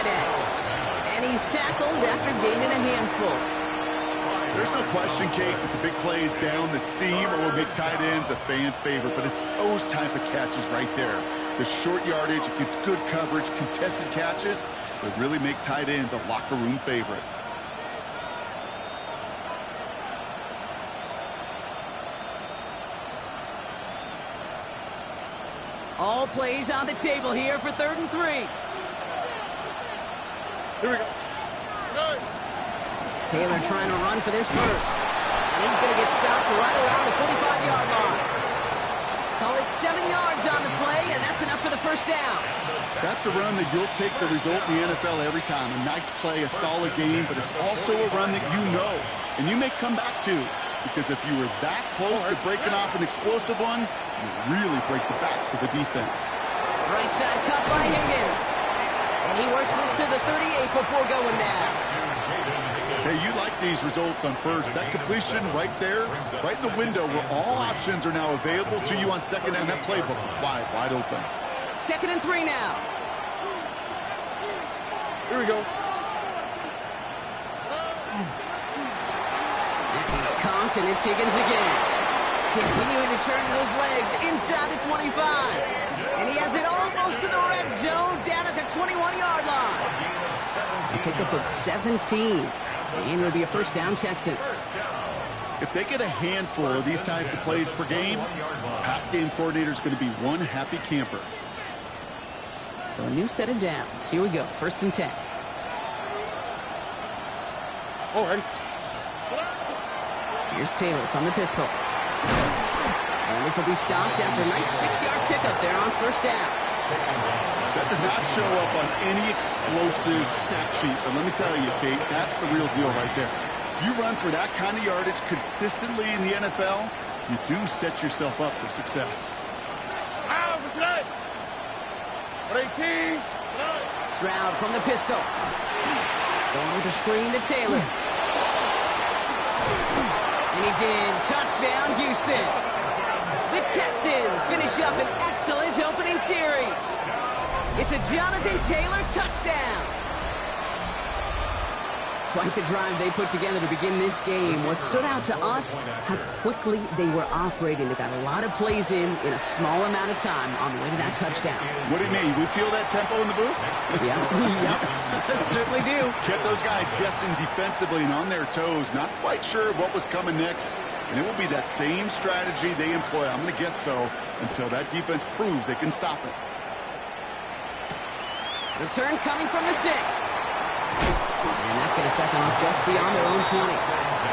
end. And he's tackled after gaining a handful. There's no question, Kate, that the big plays down the seam or will make tight ends a fan favorite, but it's those type of catches right there. The short yardage, it gets good coverage, contested catches that really make tight ends a locker room favorite. All plays on the table here for 3rd and 3. Here we go. Taylor trying to run for this first. And he's going to get stopped right around the 45-yard line. Call it 7 yards on the play, and that's enough for the first down. That's a run that you'll take the result in the NFL every time. A nice play, a solid game, but it's also a run that you know, and you may come back to. Because if you were that close to breaking off an explosive one, you really break the backs of a defense. Right side cut by Higgins. And he works this to the 38 before going down. Hey, you like these results on first. That completion right there, right in the window where all options are now available to you on second down. That playbook wide open. 2nd and 3 now. Here we go. He's conked, and it's Higgins again. Continuing to turn those legs inside the 25. And he has it almost to the red zone, down at the 21-yard line. A pickup of 17. And it'll be a first down, Texans. If they get a handful of these types of plays per game, pass game coordinator is going to be one happy camper. So a new set of downs. Here we go, 1st and 10. All right. Here's Taylor from the pistol. And this will be stopped after a nice 6-yard pickup there on 1st down. That does not show up on any explosive stat sheet, but let me tell you, Kate, that's the real deal right there. If you run for that kind of yardage consistently in the NFL, you do set yourself up for success. Stroud from the pistol. Going with the screen to Taylor. And he's in. Touchdown, Houston. The Texans finish up an excellent opening series. It's a Jonathan Taylor touchdown. Quite the drive they put together to begin this game. What stood out to us, how quickly they were operating. They got a lot of plays in a small amount of time on the way to that touchdown. What do you mean? We feel that tempo in the booth? Yeah, yep, certainly do. Kept those guys guessing defensively and on their toes, not quite sure what was coming next. And it will be that same strategy they employ, I'm going to guess so, until that defense proves they can stop it. Return coming from the 6. And that's going to set them up just beyond their own 20.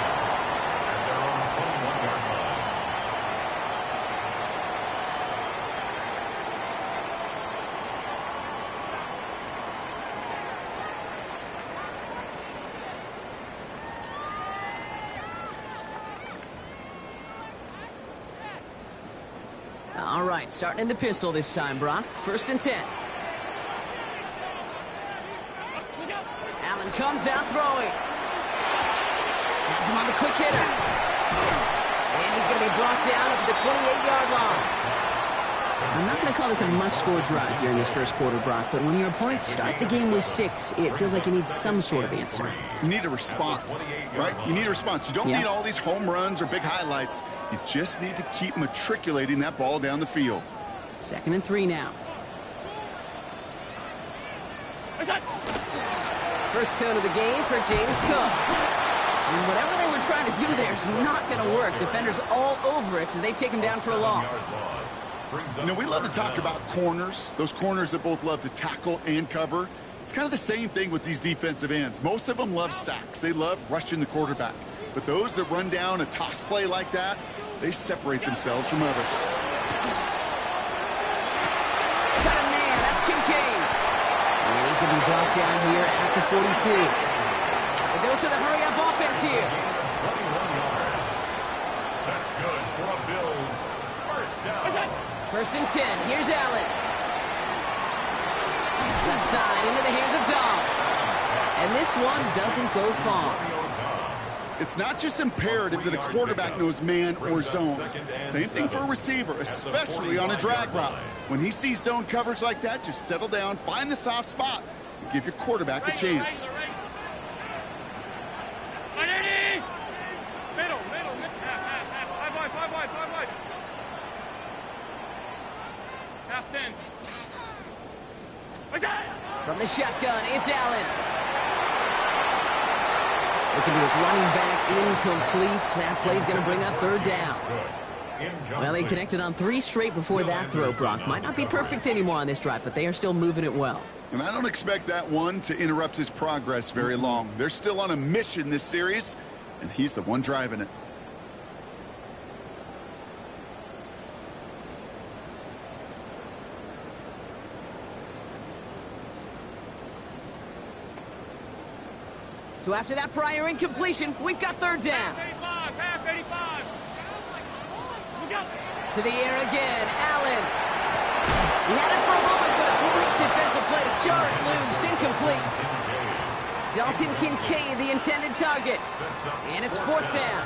All right, starting in the pistol this time, Brock. 1st and 10. Allen comes out throwing. Has him on the quick hitter. And he's going to be brought down up at the 28-yard line. I'm not going to call this a must-score drive here in this first quarter, Brock, but when your opponents start the game with 6, it feels like you need some sort of answer. You need a response, right? You need a response. You don't need all these home runs or big highlights. You just need to keep matriculating that ball down the field. 2nd and 3 now. First tone of the game for James Cook. And whatever they were trying to do there is not going to work. Defenders all over it, so they take him down for a loss. You know, we love to talk about corners, those corners that both love to tackle and cover. It's kind of the same thing with these defensive ends. Most of them love sacks. They love rushing the quarterback. But those that run down a toss play like that, they separate themselves from others. Got a man. That's Kincaid. And he's going to be brought down here at the 42. A dose of the hurry-up offense here. 21 yards. That's good for a Bills first down. 1st and 10. Here's Allen. Left side into the hands of Dobbs. And this one doesn't go far. It's not just imperative that a quarterback knows man or zone. Same thing for a receiver, especially on a drag route. When he sees zone coverage like that, just settle down, find the soft spot, Give your quarterback a chance. Underneath! Middle. Half. 5 wide. Half 10. From the shotgun, it's Allen. Looking to his running back, incomplete. That play's going to bring up third down. Well, they connected on 3 straight before that throw, Brock. Might not be perfect anymore on this drive, but they are still moving it well. And I don't expect that one to interrupt his progress very long. They're still on a mission this series, and he's the one driving it. So after that prior incompletion, we've got third down. Half 85. To the air again, Allen. He had it for a moment, but a great defensive play to jar it loose, incomplete. Dalton Kincaid, the intended target. And it's fourth down.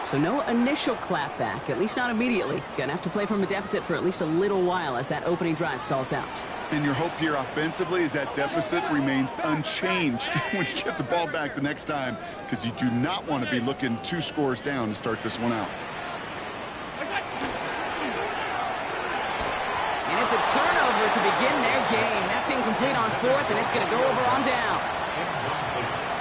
So no initial clapback, at least not immediately. Gonna have to play from a deficit for at least a little while as that opening drive stalls out. And your hope here offensively is that deficit remains unchanged when you get the ball back the next time, because you do not want to be looking 2 scores down to start this one out. And it's a turnover to begin their game. That's incomplete on fourth, and it's going to go over on downs.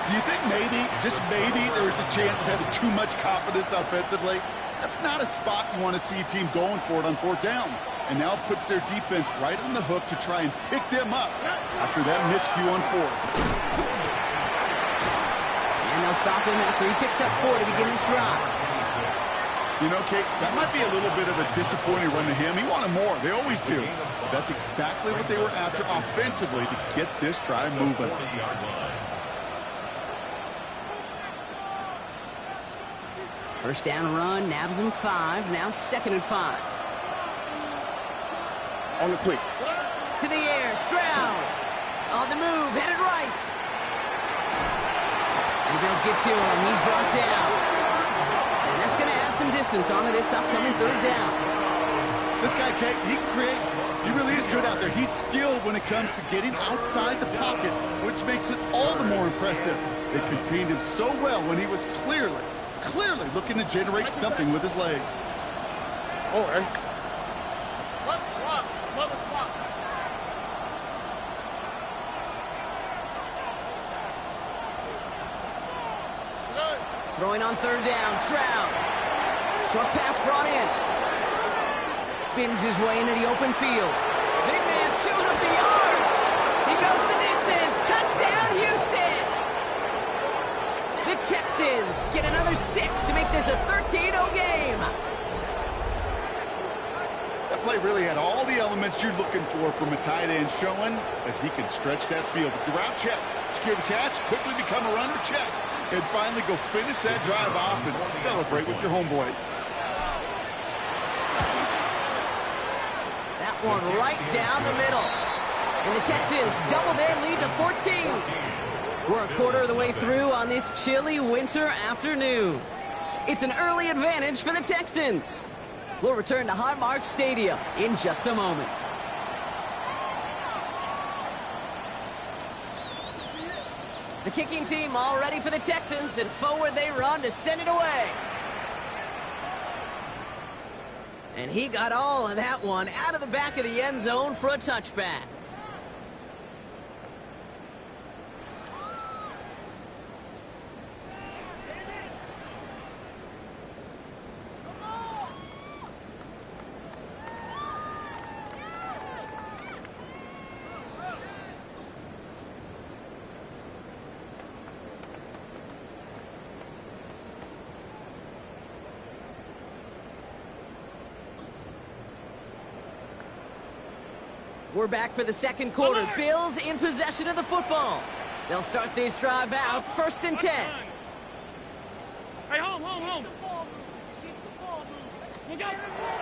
Do you think maybe, just maybe, there's a chance of having too much confidence offensively? That's not a spot you want to see a team going for it on fourth down. And now puts their defense right on the hook to try and pick them up after that miscue on fourth. And they'll stop him after he picks up 4 to begin this drive. You know, Kate, that might be a little bit of a disappointing run to him. He wanted more. They always do. But that's exactly what they were after offensively to get this drive moving. First down run, nabs him 5. Now 2nd and 5. On the quick. To the air, Stroud. On the move, headed right. And Bills get to him. He's brought down. And that's going to add some distance onto this upcoming third down. This guy, Kate, he can create. He really is good out there. He's skilled when it comes to getting outside the pocket, which makes it all the more impressive. They contained him so well when he was clearly looking to generate something with his legs. All right. Swap. Throwing on third down, Stroud. Short pass brought in. Spins his way into the open field. Big man showing up the yards. He goes the distance. Touchdown, Houston. The Texans get another 6 to make this a 13-0 game. That play really had all the elements you're looking for from a tight end, showing that he can stretch that field. With the route check, secure the catch, quickly become a runner check, and finally go finish that drive off and celebrate with your homeboys. That one right down the middle. And the Texans double their lead to 14. We're a quarter of the way through on this chilly winter afternoon. It's an early advantage for the Texans. We'll return to Highmark Stadium in just a moment. The kicking team all ready for the Texans, and forward they run to send it away. And he got all of that one out of the back of the end zone for a touchback. We're back for the second quarter. Bills in possession of the football. They'll start this drive out, 1st and 10. Hey, home.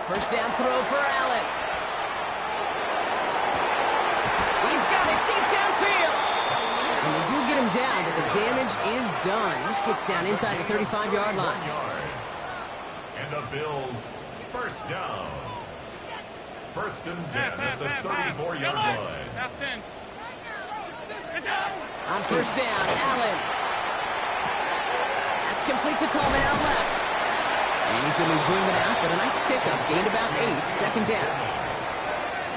First down throw for Allen. He's got it deep downfield. And they do get him down, but the damage is done. This gets down inside the 35-yard line. And the Bills, first down. 1st and 10 at the 34-yard line. Half 10. On first down, Allen. That's complete to Coleman out left. And he's going to be dreaming out, but a nice pickup. Gained about 8, second down.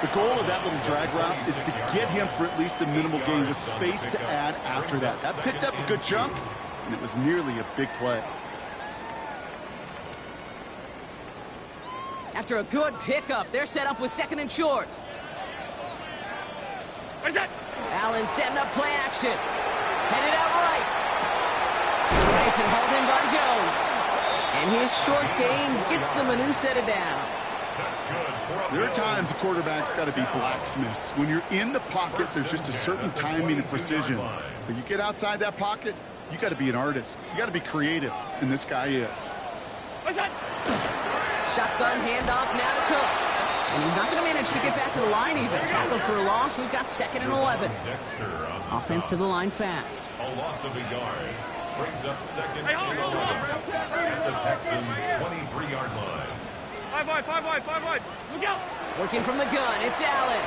The goal of that little drag route is to get him for at least a minimal gain with space to add after that. That picked up a good chunk, and it was nearly a big play. After a good pickup, they're set up with second and short. Allen setting up play action. Headed out right. Right and hauled in by Jones. And his short gain gets them a new set of downs. There are times a quarterback's got to be blacksmiths. When you're in the pocket, there's just a certain timing and precision. But you get outside that pocket, you got to be an artist. You got to be creative, and this guy is. Shotgun handoff now to Cook. And he's not going to manage to get back to the line even. Tackled for a loss. We've got second and 11. Offense to the line fast. A loss of a yard brings up second and 11 at the Texans' 23-yard line. 5 wide. Look out. Working from the gun. It's Allen.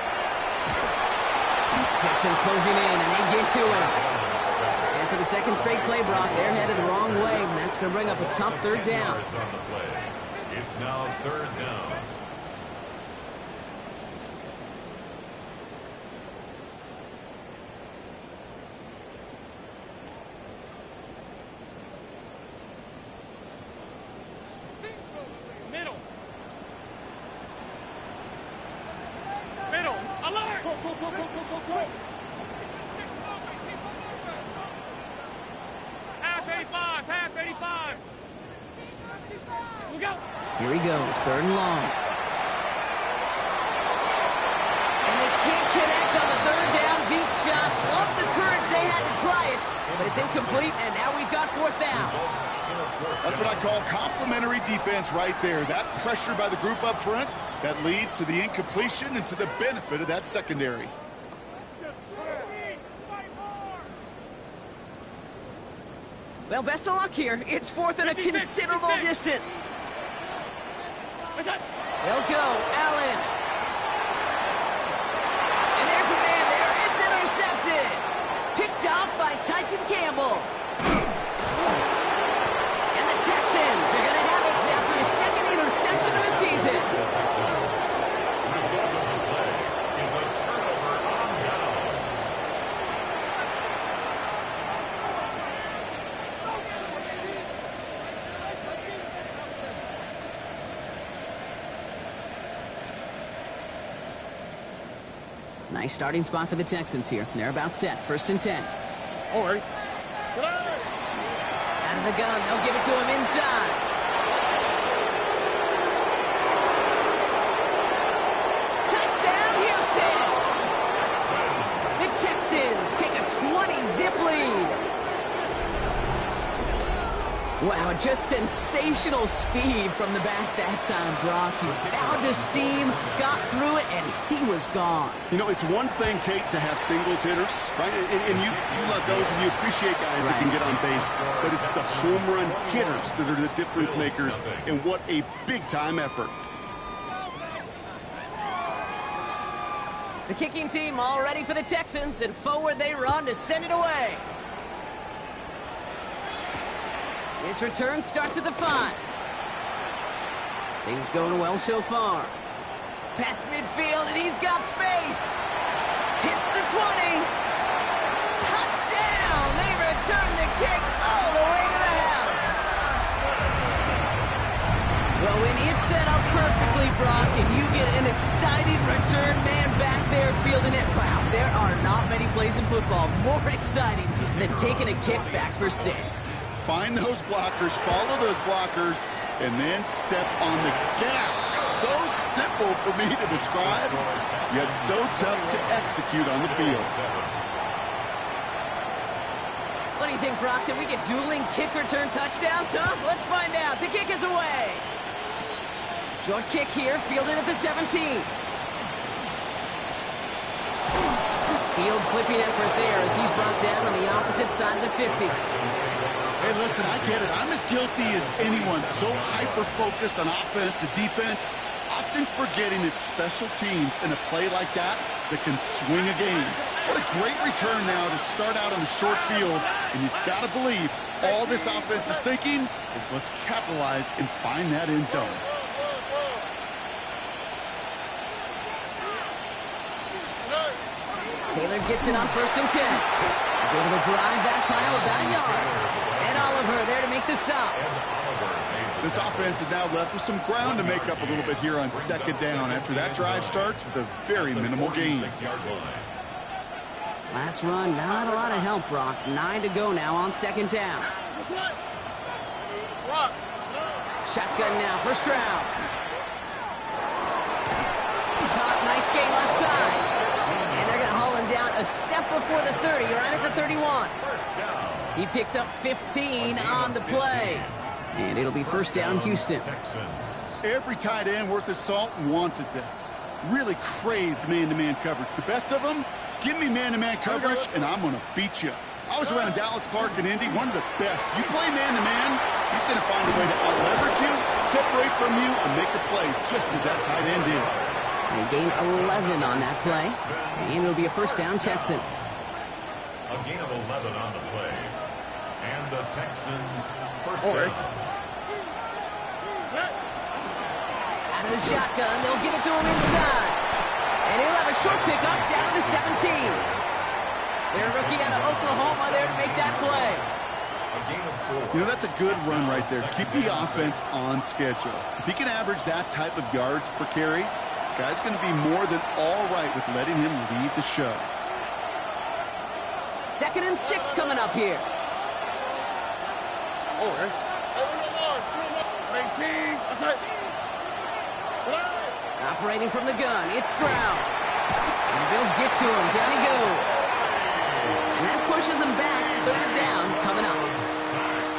Texans closing in, and they get to him. And for the second straight play, Brock, they're headed the wrong way, and that's going to bring up a tough third down. It's now third down. Middle. Alert. Go. Half 85. Look out. Here he goes, third and long. And they can't connect on the third down deep shot. Love the courage they had to try it, but it's incomplete, and now we've got fourth down. That's what I call complimentary defense right there. That pressure by the group up front, that leads to the incompletion and to the benefit of that secondary. Well, best of luck here. It's fourth and a considerable distance. They'll go, Allen. And there's a man there. It's intercepted. Picked off by Tyson Campbell. And the Texans are going to have it after his second interception of the season. The result of the play is a turnover on downs. Nice starting spot for the Texans here. They're about set. First and 10. All right. Out of the gun. They'll give it to him inside. Touchdown, Houston! The Texans take a 20-zip lead. Wow, just sensational speed from the back that time, Brock. He found a seam, got through it, and he was gone. You know, it's one thing, Kate, to have singles hitters, right? And you love those, and you appreciate guys that can get on base. But it's the home run hitters that are the difference makers, and what a big-time effort. The kicking team all ready for the Texans, and forward they run to send it away. His return starts at the 5. Things going well so far. Past midfield, and he's got space. Hits the 20. Touchdown! They return the kick all the way to the house. Well, when it's set up perfectly, Brock, and you get an exciting return man back there fielding it, wow, there are not many plays in football more exciting than taking a kick back for 6. Find those blockers, follow those blockers, and then step on the gas. So simple for me to describe, yet so tough to execute on the field. What do you think, Brock? Can we get dueling kick return touchdowns, huh? Let's find out. The kick is away. Short kick here, fielded at the 17. Field flipping effort there as he's brought down on the opposite side of the 50. Hey, listen, I get it. I'm as guilty as anyone. So hyper-focused on offense and defense, often forgetting it's special teams in a play like that that can swing a game. What a great return now to start out on the short field. And you've got to believe all this offense is thinking is let's capitalize and find that end zone. Taylor gets it on 1st and 10. He's able to drive that pile about a yard. And Oliver there to make the stop. This offense is now left with some ground to make up a little bit here on 2nd down after that drive starts with a very minimal gain. Last run, not a lot of help, Brock. 9 to go now on 2nd down. Shotgun now, 1st round. Caught, nice gain left side. And they're going to haul him down a step before the 30, right at the 31. He picks up 15 on the play. And it'll be 1st down, Houston. Every tight end worth his salt wanted this. Really craved man-to-man coverage. The best of them, give me man-to-man coverage, and I'm going to beat you. I was around Dallas, Clark, and Indy, one of the best. You play man-to-man, he's going to find a way to out-leverage you, separate from you, and make a play just as that tight end did. They gain 11 on that play, and it'll be a 1st down, Texans. A gain of 11 on the play. And the Texans 1st down. Out of the shotgun, they'll give it to him inside. And he'll have a short pickup down to the 17. Their rookie out of Oklahoma there to make that play. You know, that's a good run right there. Keep the offense on schedule. If he can average that type of yards per carry, this guy's going to be more than all right with letting him lead the show. 2nd and 6 coming up here. Operating from the gun, it's Stroud. And the Bills get to him, down he goes. And that pushes him back, 3rd down coming up.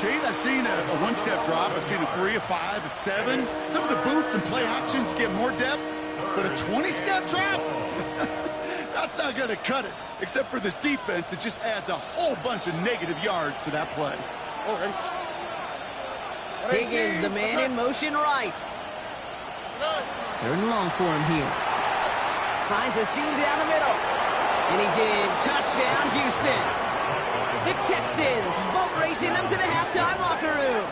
Kate, I've seen a one-step drop. I've seen a 3, a 5, a 7. Some of the boots and play actions get more depth, but a 20-step drop? That's not going to cut it. Except for this defense, it just adds a whole bunch of negative yards to that play. Higgins, the man in motion right. 3rd and long for him here. Finds a seam down the middle. And he's in. Touchdown, Houston. The Texans boat racing them to the halftime locker room.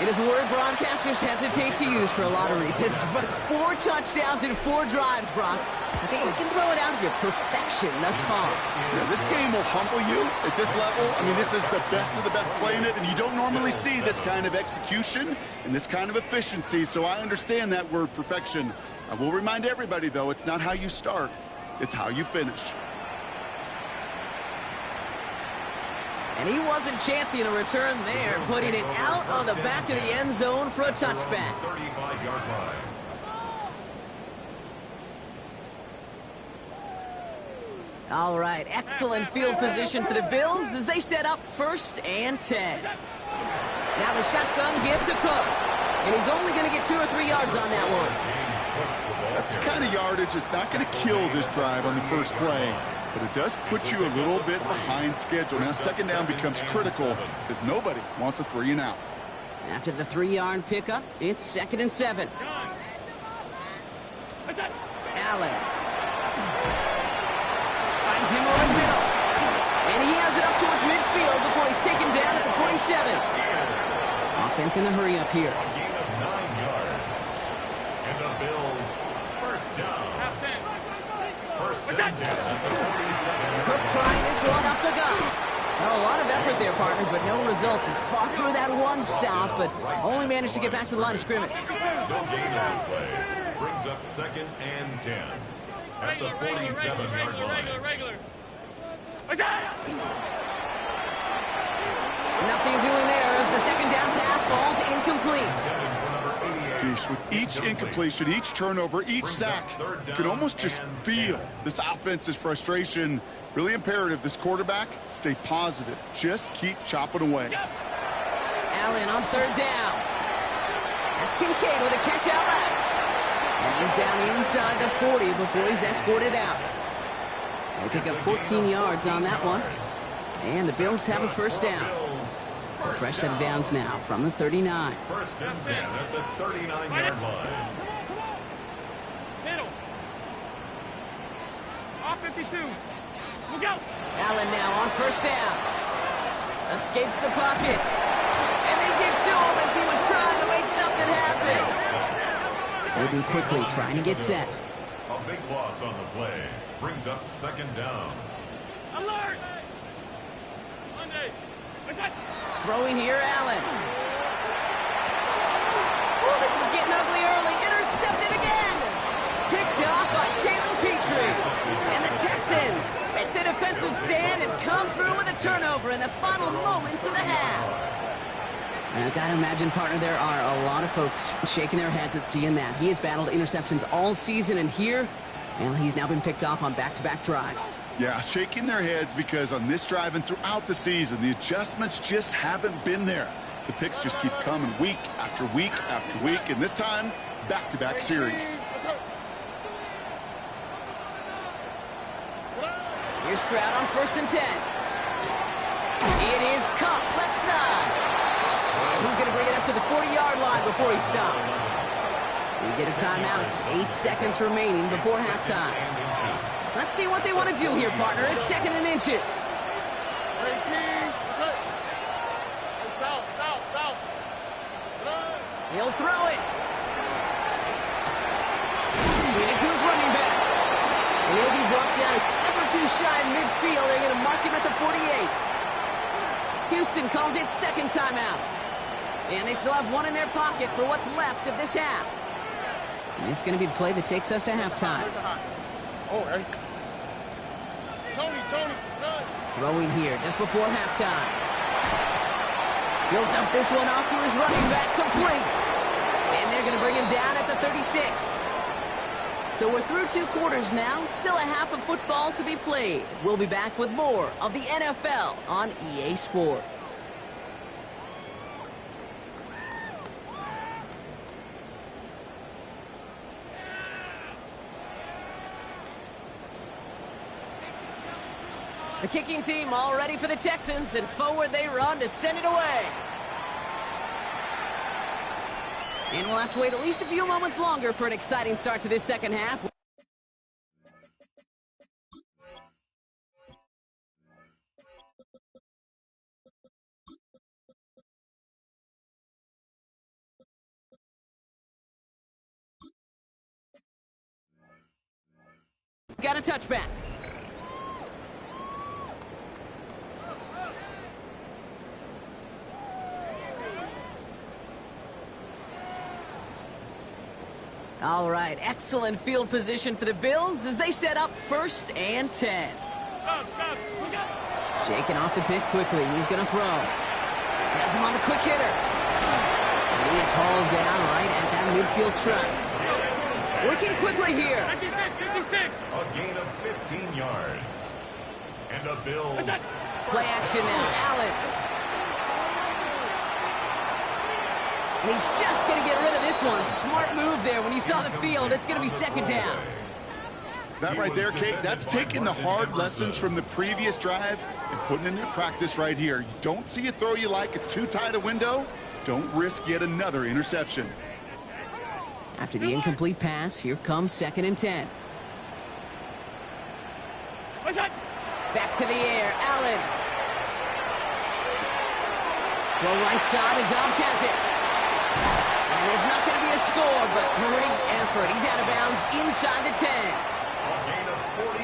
It is a word broadcasters hesitate to use for a lot of reasons, but 4 touchdowns in 4 drives, Brock. I think we can throw it out here. Perfection thus far. Yeah, this game will humble you at this level. I mean, this is the best of the best playing it, and you don't normally see this kind of execution and this kind of efficiency, so I understand that word perfection. I will remind everybody, though, it's not how you start, it's how you finish. And he wasn't chancing a return there, putting it out on the back of the end zone for a touchback. 35-yard line. All right, excellent field position for the Bills as they set up 1st and 10. Now the shotgun give to Cook. And he's only going to get 2 or 3 yards on that one. That's the kind of yardage that's not going to kill this drive on the first play. But it does put you a little bit behind schedule. Now 2nd down becomes critical because nobody wants a 3 and out. After the 3-yard pickup, it's 2nd and 7. Allen. Finds him over the middle. And he has it up towards midfield before he's taken down at the 47. Offense in the hurry up here. A gain of 9 yards. And the Bills 1st down. 1st and 10 at the 47. Cook trying this one up the gut. Well, a lot of effort there, partner, but no results. He fought through that one stop, but only managed to get back to the line of scrimmage. No gain on the play. Brings up 2nd and 10 at the 47-yard line. Nothing doing there as the 2nd down pass falls incomplete. Geez, with each incompletion, each turnover, each sack, you can almost just feel this offense's frustration. Really imperative, this quarterback, stay positive. Just keep chopping away. Allen on 3rd down. That's Kincaid with a catch out left. And he's down inside the 40 before he's escorted out. They pick up 14 yards on that one. And the Bills have a 1st down. So fresh set of downs now from the 39. 1st and 10 at the 39-yard line. Top 52. Look out. Allen now on first down. Escapes the pocket. And they give to him as he was trying to make something happen. Moving quickly, trying to get set. A big loss on the play. Brings up second down. Alert. Monday. What's that? Throwing here, Allen. Oh, this is getting ugly early. Intercepted again. Picked off by Jalen Petrie. And the Texans make the defensive stand and come through with a turnover in the final moments of the half. You got to imagine, partner, there are a lot of folks shaking their heads at seeing that. He has battled interceptions all season, and here, well, he's now been picked off on back-to-back drives. Yeah, shaking their heads because on this drive and throughout the season, the adjustments just haven't been there. The picks just keep coming week after week after week, and this time, back-to-back series. Here's Stroud on 1st and 10. It is Cup, left side. And he's going to bring it up to the 40-yard line before he stops. We get a timeout. 8 seconds remaining before halftime. Let's see what they want to do here, partner. It's 2nd and inches. He'll throw it. Lead it to his running back. And he'll be brought down a step or two shy in midfield. They're going to mark him at the 48. Houston calls it 2nd timeout. And they still have one in their pocket for what's left of this half. And this is going to be the play that takes us to halftime. Throwing here just before halftime. He'll dump this one off to his running back, complete. And they're going to bring him down at the 36. So we're through 2 quarters now, still a half of football to be played. We'll be back with more of the NFL on EA Sports. The kicking team all ready for the Texans, and forward they run to send it away. And we'll have to wait at least a few moments longer for an exciting start to this second half. Got a touchback. All right, excellent field position for the Bills as they set up 1st and 10. Shaking off the pick quickly. He's going to throw. Has him on the quick hitter. And he is hauled down right at that midfield stripe. Working quickly here. 56. A gain of 15 yards. And the Bills. Play action now. Allen. And he's just going to get rid of this one. Smart move there. When you saw the field, it's going to be 2nd down. That right there, Kate, that's taking the hard lessons from the previous drive and putting into practice right here. You don't see a throw you like, it's too tight a window, don't risk yet another interception. After the incomplete pass, here comes 2nd and 10. Back to the air, Allen. Go right side, and Dobbs has it. And there's not going to be a score, but great effort. He's out of bounds inside the 10.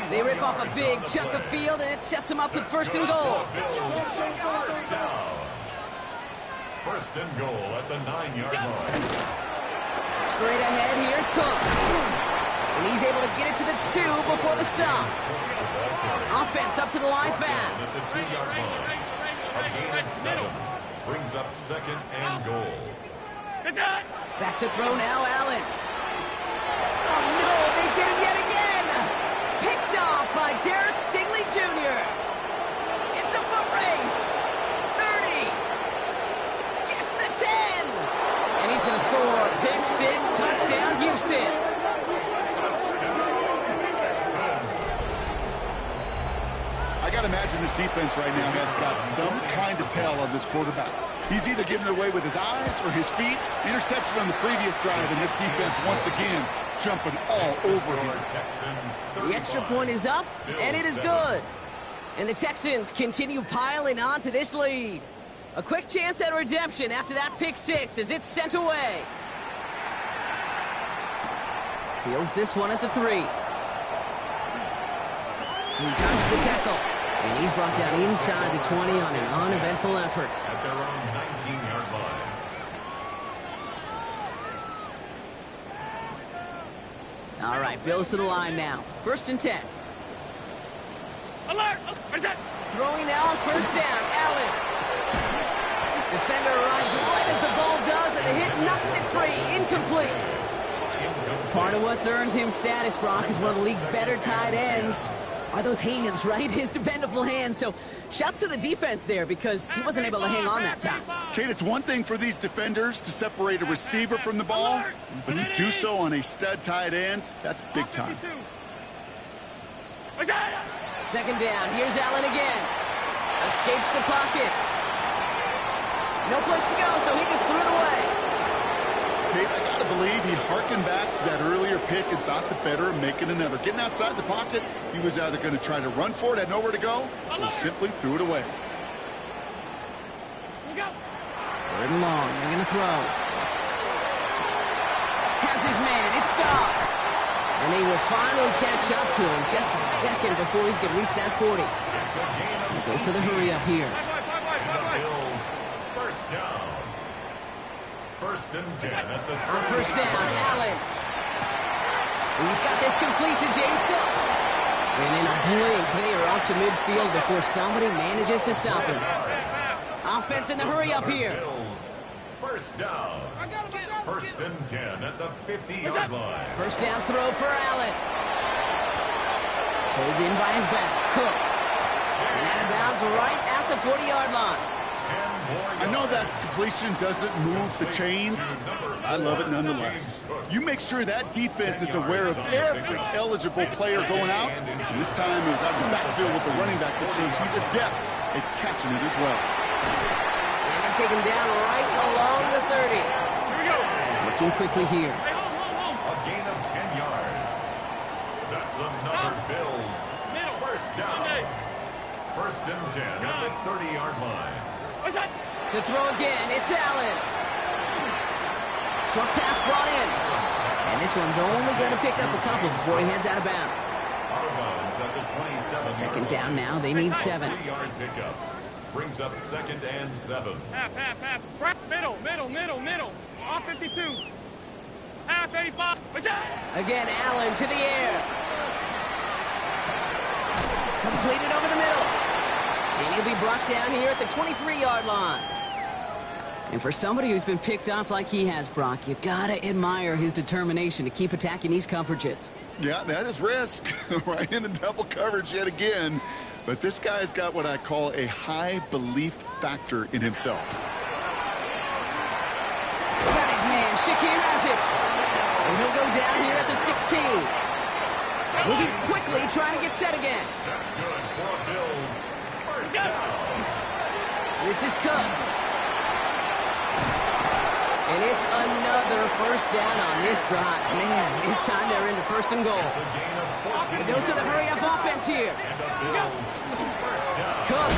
They rip off a big chunk of field, and it sets him up with 1st and goal. First and goal at the 9-yard line. Straight ahead, here's Cook. And he's able to get it to the 2 before the stop. Offense up to the line fast. At the 2-yard line. A gain of 7 brings up 2nd and goal. Back to throw now, Allen. Oh, no, they get him yet again. Picked off by Derek Stingley Jr. It's a foot race. 30. Gets the 10. And he's going to score. Pick 6, touchdown, Houston. I got to imagine this defense right now has got some kind of tell on this quarterback. He's either giving it away with his eyes or his feet. Interception on the previous drive, and this defense once again jumping all over him. The extra point is up, and it is good. And the Texans continue piling on to this lead. A quick chance at redemption after that pick six as it's sent away. Fields this one at the 3. He dodged the tackle. And he's brought down inside the 20 on an uneventful effort. At their own 19-yard line. All right, Bills to the line now. 1st and 10. Alert! Where's that? Throwing now on 1st down. Allen. Defender arrives right as the ball does, and the hit knocks it free. Incomplete. Part of what's earned him status, Brock, is one of the league's better tight ends. Are those hands, right? His dependable hands. So shouts to the defense there because he wasn't able to hang on that time. Kate, it's one thing for these defenders to separate a receiver from the ball, but to do so on a stud tight end, that's big time. 2nd down. Here's Allen again. Escapes the pocket. No place to go, so he just threw it away. Kate, I gotta believe he harkened back to that earlier pick and thought the better of making another. Getting outside the pocket, he was either going to try to run for it, had nowhere to go, so he simply threw it away. 3rd and long. They're going to throw. Has his man. It stops. And he will finally catch up to him just a second before he can reach that 40. He goes to the hurry up here. Bills, 1st down. 1st and 10 at the 30. On 1st down, Allen. He's got this complete to James Cook. And in a blink, they are off to midfield before somebody manages to stop him. Offense in the hurry up here. Bills, 1st down. 1st and 10 at the 50-yard line. 1st down throw for Allen. Pulled in by his back. Cook. And out of bounds right at the 40-yard line. I know that completion doesn't move the chains. I love it nonetheless. You make sure that defense is aware of every eligible player going out. And this time it was out of the backfield with the running back that shows he's adept at catching it as well. And they take him down right along the 30. Here we go. Looking quickly here. Hey, home. A gain of 10 yards. That's another Bills. Middle. 1st down. 1st and 10 at the 30-yard line. Where's that? To throw again, it's Allen. Short pass brought in. And this one's only going to pick up a couple before he heads out of bounds. Out of bounds at the 27-yard 2nd down now, they need 7. 3-yard pickup. Brings up 2nd and 7. Half. Middle. Off 52. Half 85. Where's that? Again, Allen to the air. Completed over the middle. And he'll be brought down here at the 23-yard line. And for somebody who's been picked off like he has, Brock, you gotta admire his determination to keep attacking these coverages. Yeah, that is risk. Right into double coverage yet again. But this guy's got what I call a high belief factor in himself. Got his man. Shakir has it. And he'll go down here at the 16. Moving quickly, trying to get set again. That's good for Bills. 1st down. This is Cook. And it's another 1st down on this drive. Man, this time they're into 1st and goal. It's a gain of 14. The dose of the hurry-up offense here. And the Bills, 1st down. Cook.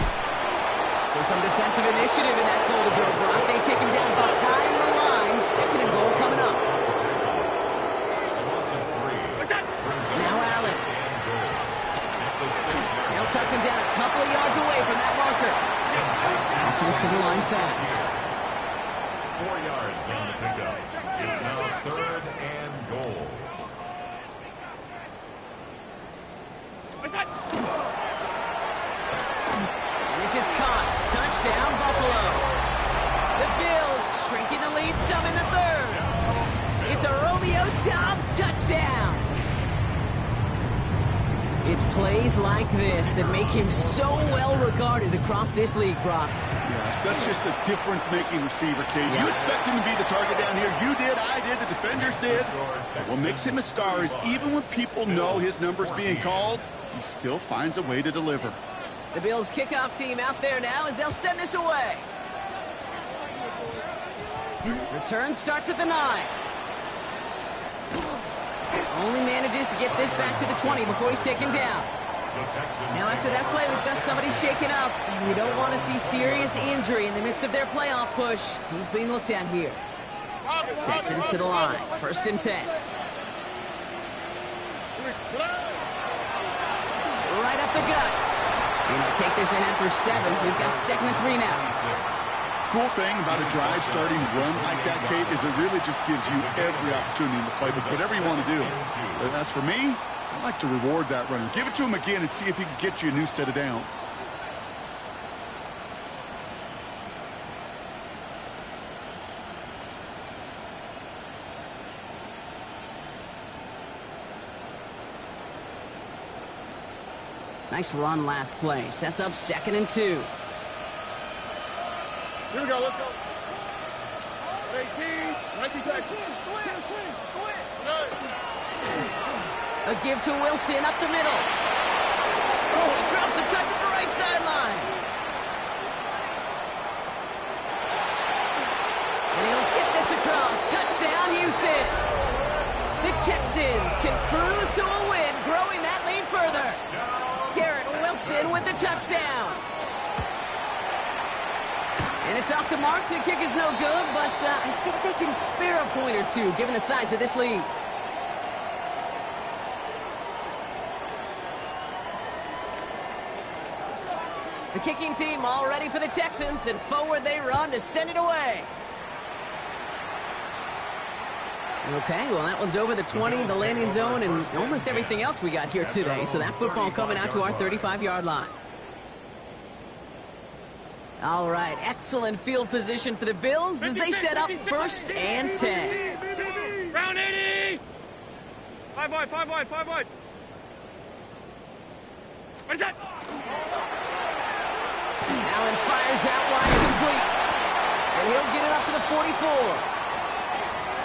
So some defensive initiative in that goal to go, Brock. They take him down behind the line. 2nd and goal coming up. Loss of 3. Where's that? Now Allen. And goal. At the 6-yard They'll touch him down a couple of yards away from that marker. Offensive line fast. 4 yards on the pickup. It's now 3rd and goal. Where's that? And this is Cox. Touchdown, Buffalo. The Bills shrinking the lead some in the 3rd. It's a Romeo Doubs touchdown. It's plays like this that make him so well regarded across this league, Brock. Yeah, such just a difference-making receiver, Kate. You expect him to be the target down here. You did, I did, the defenders did. What makes him a star is even when people know his number's being called, he still finds a way to deliver. The Bills kickoff team out there now as they'll send this away. Return starts at the 9. Only manages to get this back to the 20 before he's taken down. Now after that play, we've got somebody shaken up, and you don't want to see serious injury in the midst of their playoff push. He's being looked at here. Texans to the line, 1st and 10. Right up the gut. And they'll take this ahead for 7. We've got 2nd and 3 now. Cool thing about a drive starting run like that, Kate, is it really just gives you every opportunity in the play, but whatever you want to do. But as for me, I like to reward that runner. Give it to him again and see if he can get you a new set of downs. Nice run last play. Sets up 2nd and 2. Here we go, let's go. 18, 19 seconds. A give to Wilson up the middle. Oh, he drops a cut to the right sideline. And he'll get this across. Touchdown, Houston. The Texans can cruise to a win, growing that lead further. Garrett Wilson with the touchdown. And it's off the mark. The kick is no good, but I think they can spare a point or two, given the size of this lead. The kicking team all ready for the Texans, and forward they run to send it away. Okay, well, that one's over the 20, the landing zone, and almost everything else we got here today. So that football coming out to our 35-yard line. All right, excellent field position for the Bills as they set up 1st and 10. Round 80! 5 wide, 5 wide, 5 wide. What is that? Allen fires out wide, complete. And he'll get it up to the 44.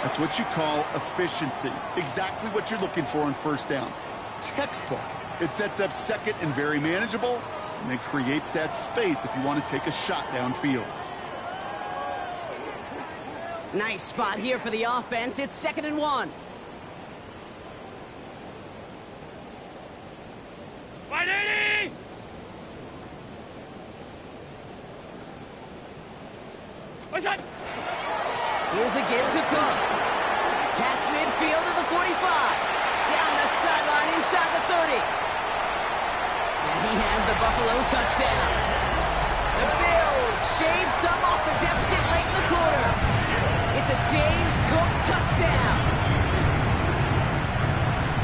That's what you call efficiency. Exactly what you're looking for on 1st down. Textbook. It sets up 2nd and very manageable, and it creates that space if you want to take a shot downfield. Nice spot here for the offense. It's 2nd and 1. Wide 80! What's that? Here's a give to Cook. Past midfield to the 45. Down the sideline inside the 30. And he has the Buffalo touchdown. The Bills shave some off the deficit late in the quarter. It's a James Cook touchdown.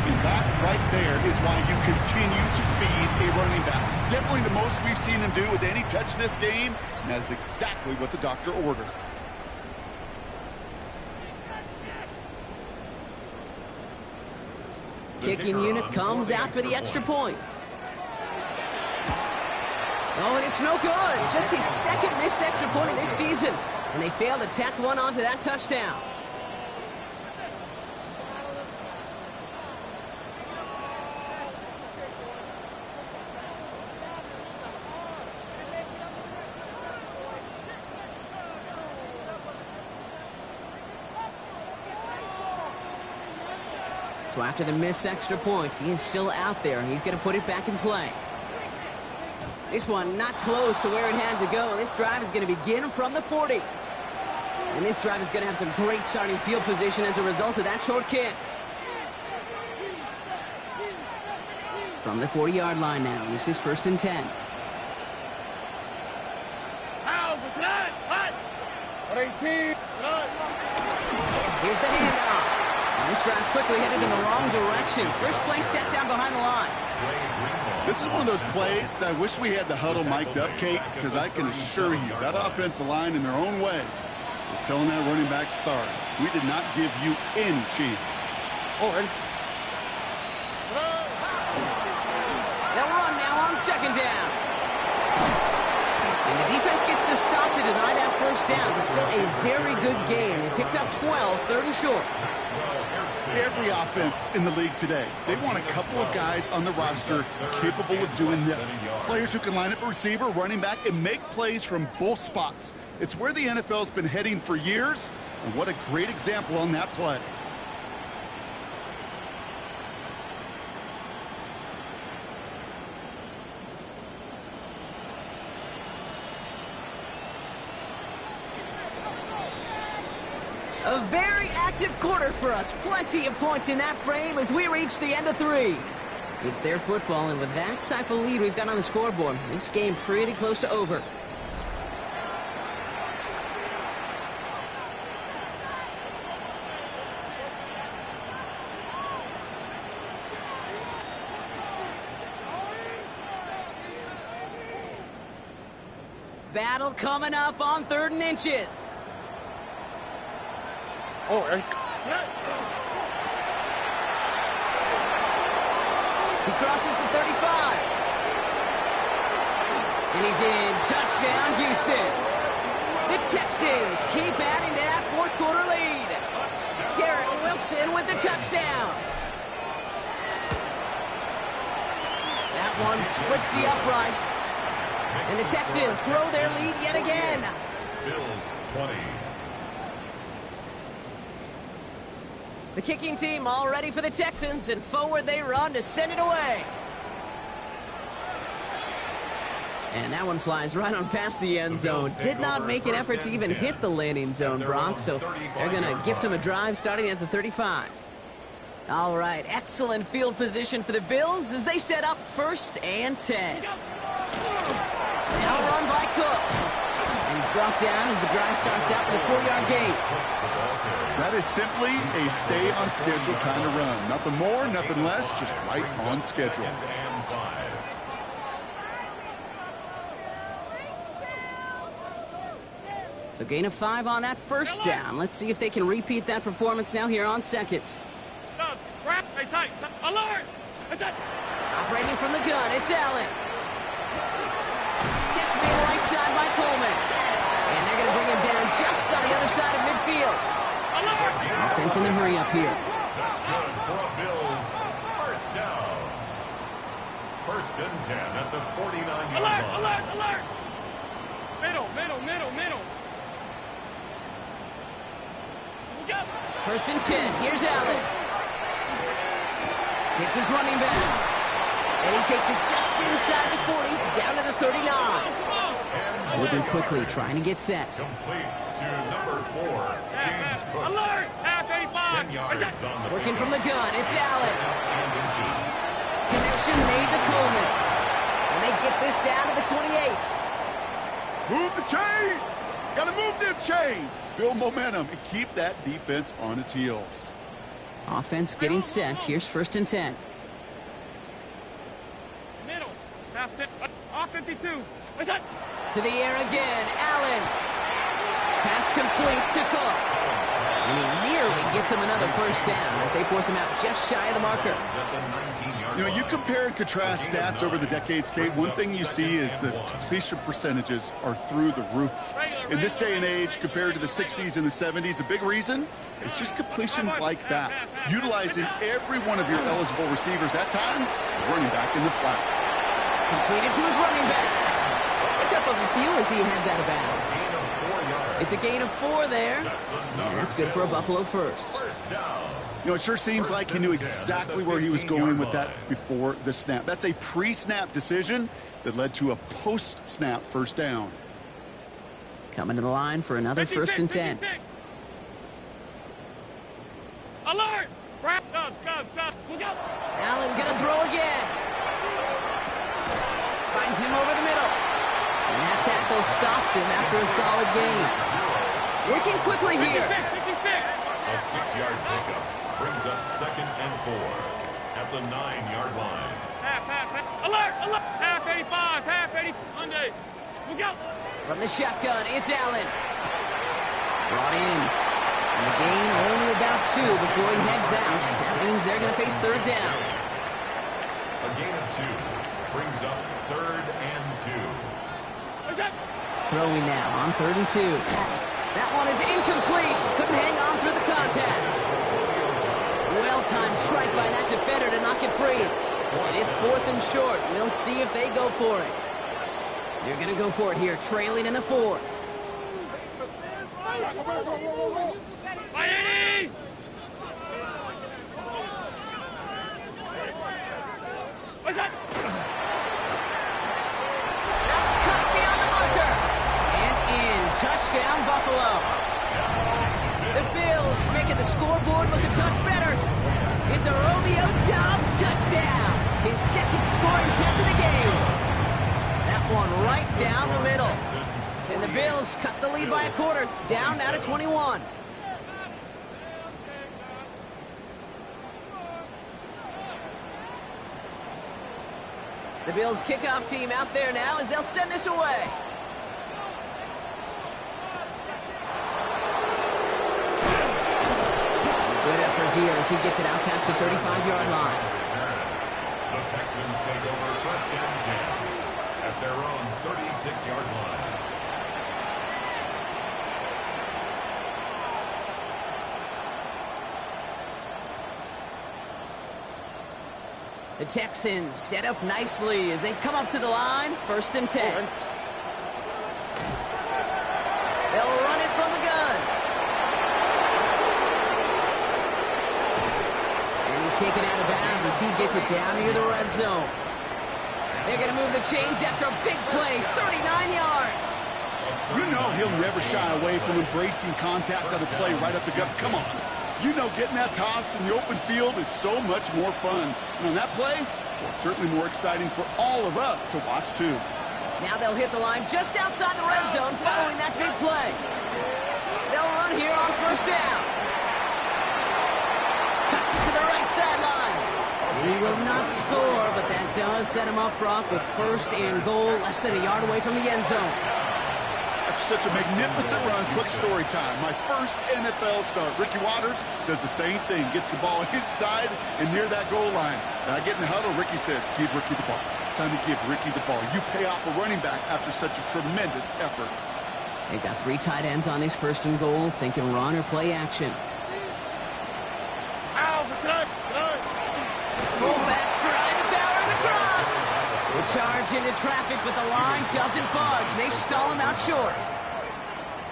And that right there is why you continue to feed a running back. Definitely the most we've seen him do with any touch this game, and that is exactly what the doctor ordered. Kicking unit comes out for the extra point. Oh, and it's no good. Just his 2nd missed extra point of this season. And they failed to tack one onto that touchdown. So after the missed extra point, he is still out there, and he's going to put it back in play. This one not close to where it had to go. This drive is going to begin from the 40. And this drive is going to have some great starting field position as a result of that short kick. From the 40-yard line now, this is 1st and 10. How's the tonight? Hot! 18. Here's the handoff. And this drive's quickly headed in the wrong direction. First play set down behind the line. This is one of those plays that I wish we had the huddle mic'd up, Kate, because I can assure you that offensive line in their own way is telling that running back, sorry, we did not give you any chance. All right. They'll run now on 2nd down. And the defense gets the stop to deny that 1st down, but still a very good game. They picked up 12, 3rd and short. Every offense in the league today, they want a couple of guys on the roster capable of doing this. Players who can line up a receiver, running back, and make plays from both spots. It's where the NFL's been heading for years, and what a great example on that play. A very active quarter for us. Plenty of points in that frame as we reach the end of 3. It's their football, and with that type of lead we've got on the scoreboard, this game pretty close to over. Battle coming up on 3rd and inches. Oh, He crosses the 35. And he's in. Touchdown, Houston. The Texans keep adding to that 4th quarter lead. Garrett Wilson with the touchdown. That one splits the uprights. And the Texans grow their lead yet again. Bills 20. The kicking team all ready for the Texans, and forward they run to send it away. And that one flies right on past the end zone. Did not make an effort to even hit the landing zone, Bronx, so they're going to gift him a drive starting at the 35. All right, excellent field position for the Bills as they set up 1st and 10. Now run by Cook. And he's brought down as the drive starts out with a 4-yard gain. That is simply a stay-on-schedule kind of run. Nothing more, nothing less, just right on schedule. So gain of 5 on that 1st down. Let's see if they can repeat that performance now here on 2nd. Stay tight. Alert! Operating from the gun, it's Allen. Gets being right side by Coleman. And they're going to bring him down just on the other side of midfield. Offense in the hurry up here. That's good for a Bills 1st down. 1st and 10 at the 49-yard line. Alert! Middle. 1st and 10. Here's Allen. Hits his running back. And he takes it just inside the 40, down to the 39. Moving quickly, trying to get set. Complete to number 4, James Cook. Alert! Half 85. 10 yards on the Working from the gun, it's Allen. and inches. Connection made to Coleman. And they get this down to the 28. Move the chains! Gotta move them chains! Build momentum and keep that defense on its heels. Offense getting set. Here's 1st and 10. Middle. Half 10. Off 52. To the air again, Allen. Pass complete to Cook. And he nearly gets him another 1st down as they force him out just shy of the marker. You know, you compare and contrast stats over the decades, Kate. One thing you see is the completion percentages are through the roof. In this day and age, compared to the 60s and the 70s, a big reason is just completions like that. Utilizing every one of your eligible receivers. That time, running back in the flat. Completed to his running back. Pick up a few as he heads out of bounds. It's a gain of 4 there. And that's good for a Buffalo 1st. You know, it sure seems like he knew exactly where he was going with that before the snap. That's a pre-snap decision that led to a post-snap 1st down. Coming to the line for another 1st and 10. Alert! Stop. Look out! Allen gonna throw again. Finds him over the middle. And that tackle stops him after a solid gain. Working quickly here. 56. A 6-yard pickup brings up 2nd and 4 at the 9-yard line. Half. Alert! Half 85. Half 80. Monday. Look out! From the shotgun, it's Allen. Brought in. And the gain only about 2 before he heads out. That means they're going to face 3rd down. A gain of 2 brings up 3rd and 2. Throwing now on 3rd and 2. That one is incomplete. Couldn't hang on through the contact. Well-timed strike by that defender to knock it free. And it's 4th and short. We'll see if they go for it. They're going to go for it here, trailing in the 4th. Miami! What's that? That's cut beyond the marker. And in. Touchdown, Buffalo. The Bills and the scoreboard look a touch better. It's a Romeo Doubs touchdown. His second scoring catch of the game. That one right down the middle. And the Bills cut the lead by a quarter, down now to 21. The Bills kickoff team out there now as they'll send this away. Good effort here as he gets it out past the 35-yard line. The Texans take over first and 10 at their own 36-yard line. The Texans set up nicely as they come up to the line, first and 10. They'll run it from the gun. And he's taken out of bounds as he gets it down near the red zone. They're going to move the chains after a big play, 39 yards. You know he'll never shy away from embracing contact on the play right up the gut. Come on. You know getting that toss in the open field is so much more fun. And on that play, well, certainly more exciting for all of us to watch, too. Now they'll hit the line just outside the red zone following that big play. They'll run here on first down. Cuts it to the right sideline. He will not score, but that does set him up, Brock, with first and goal, less than a yard away from the end zone. Such a magnificent run. Quick story time. My first NFL start. Ricky Watters does the same thing. Gets the ball inside and near that goal line. And I get in the huddle. Ricky says, give Ricky the ball. Time to give Ricky the ball. You pay off a running back after such a tremendous effort. They've got 3 tight ends on this first and goal, thinking run or play action. Fullback trying to power him across. They charge into traffic, but the line doesn't budge. They stall him out short.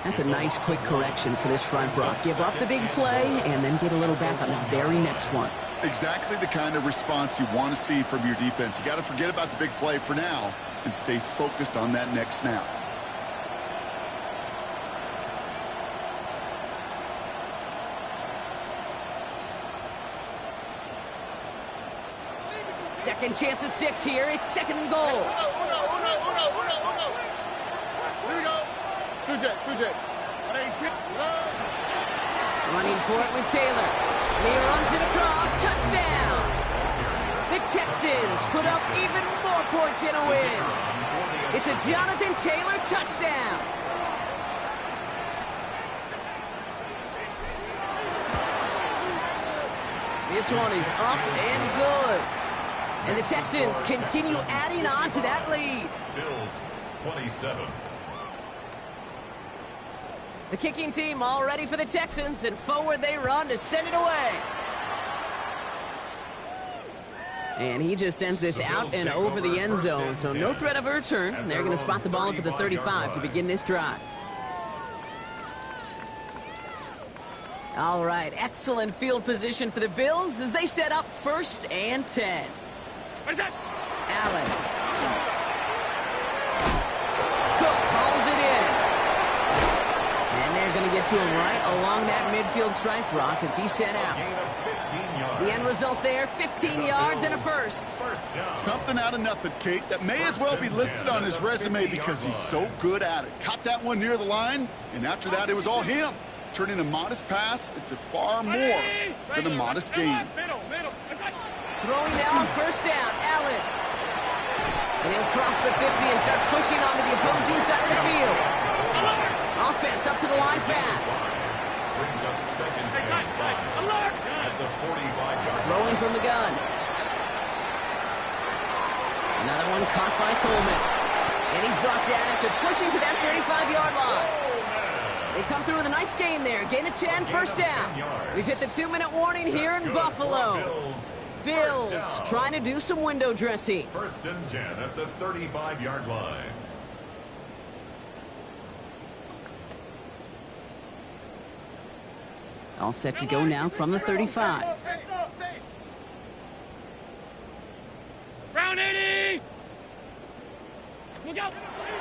That's a nice quick correction for this front, Brock. Give up the big play and then get a little back on the very next one. Exactly the kind of response you want to see from your defense. You got to forget about the big play for now and stay focused on that next snap. Second chance at 6 here. It's second and goal. Running for it with Taylor. He runs it across. Touchdown. The Texans put up even more points in a win. It's a Jonathan Taylor touchdown. This one is up and good. And the Texans continue adding on to that lead. Bills 27. The kicking team all ready for the Texans, and forward they run to send it away. And he just sends this out and over the end zone, so no threat of a return. They're going to spot the ball up at the 35 to begin this drive. All right, excellent field position for the Bills as they set up first and 10. Allen. Cook calls it in. And they're going to get to him right along that midfield stripe, Brock, as he's sent out. The end result there, 15 yards and a first. Something out of nothing, Kate. That may as well be listed on his resume because he's so good at it. Caught that one near the line, and after that, it was all him. Turning a modest pass into far more than a modest gain. Throwing now on first down, Allen. And he'll cross the 50 and start pushing onto the opposing side of the field. Offense up to the line fast. Brings up second and 5 at the 45-yard. Throwing from the gun. Another one caught by Coleman. And he's brought down after pushing to that 35-yard line. They come through with a nice gain there. Gain of 10, first down. We've hit the 2-minute warning here in Buffalo. Bills trying to do some window dressing. First and 10 at the 35-yard line. All set to go now from the 35. Round 80! Look out!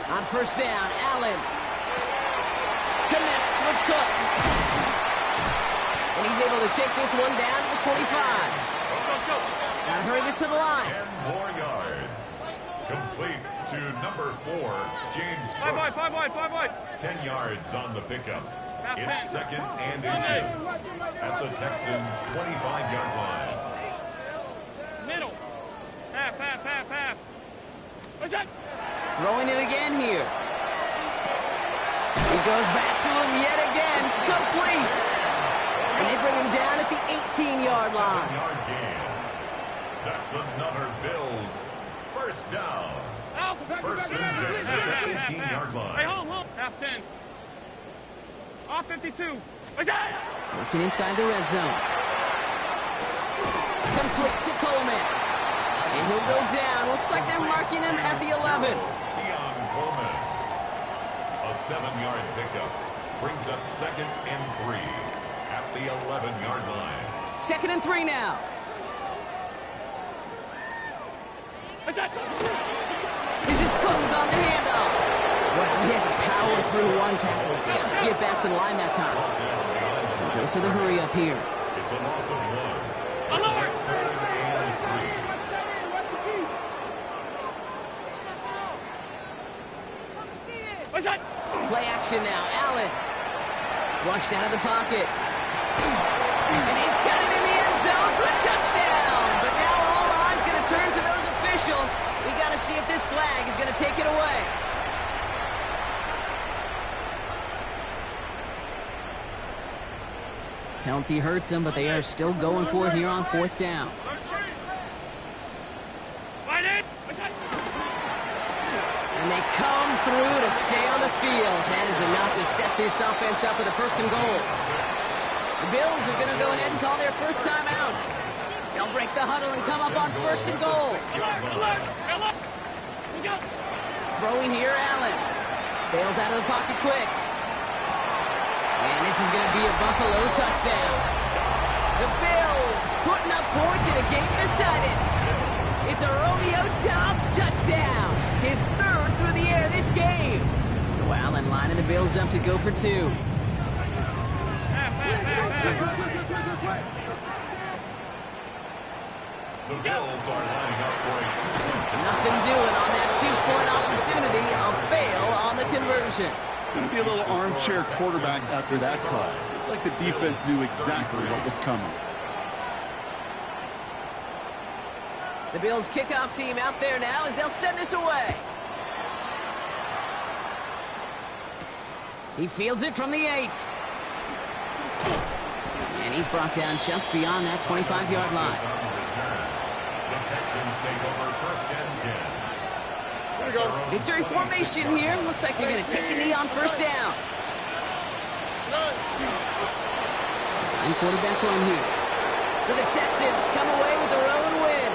On first down, Allen connects with Cook. And he's able to take this one down to the 25. Go. Gotta hurry this to the line. 10 more yards. Complete to number 4, James Cook. 5 wide. 10 yards on the pickup. Half It's 10. 2nd and inches at the Texans' 25-yard line. Middle. Half. What's that? Throwing it again here. He goes back to him yet again. Complete. And they bring him down at the 18-yard line. 7-yard gain. That's another Bills first down. Out. First and 10 at the 18-yard line. Hey, home. Half 10. Off 52. What's that? Working inside the red zone. Complete to Coleman. And he'll go down. Looks like they're marking him at the 11. Keon Coleman. A 7-yard pickup brings up 2nd and 3 at the 11-yard line. 2nd and 3 now. What's that? This is Cook on the handoff. Well, he had to power through one tackle just to get back to the line that time. And dose of the hurry up here. It's a loss of 1. Alert! 3rd and 3. What's that? Play action now. Allen. Flushed out of the pocket. And he's got it in the end zone for a touchdown. But now all eyes going to turn to those officials. We got to see if this flag is going to take it away. Penalty hurts them, but they are still going for it here on 4th down. Right in. What's that? And they come through to stay on the field. That is enough to set this offense up with a 1st and goal. The Bills are going to go ahead and call their first time out. They'll break the huddle and come up on 1st and goal. Alert! Look out! Throwing here, Allen. Bails out of the pocket quick. And this is going to be a Buffalo touchdown. The Bills putting up points in a game decided. It's a Romeo Doubs touchdown. His 3rd through the air this game. So Allen lining the Bills up to go for 2. The Bills are lining up for a 2-point. Nothing doing on that 2-point opportunity. A fail on the conversion. Going to be a little armchair quarterback after that call. Looked like the defense knew exactly what was coming. The Bills kickoff team out there now as they'll send this away. He fields it from the 8. And he's brought down just beyond that 25-yard line. The Texans take over 1st and 10. Victory formation here. Looks like they're going to take a knee on 1st down. Design quarterback run here. So the Texans come away with their own win.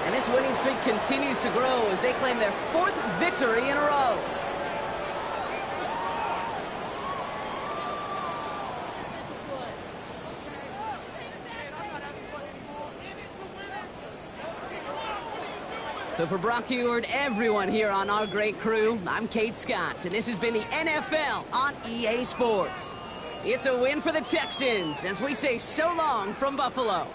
And this winning streak continues to grow as they claim their 4th victory in a row. So for Brock Heward, everyone here on our great crew, I'm Kate Scott, and this has been the NFL on EA Sports. It's a win for the Texans as we say so long from Buffalo.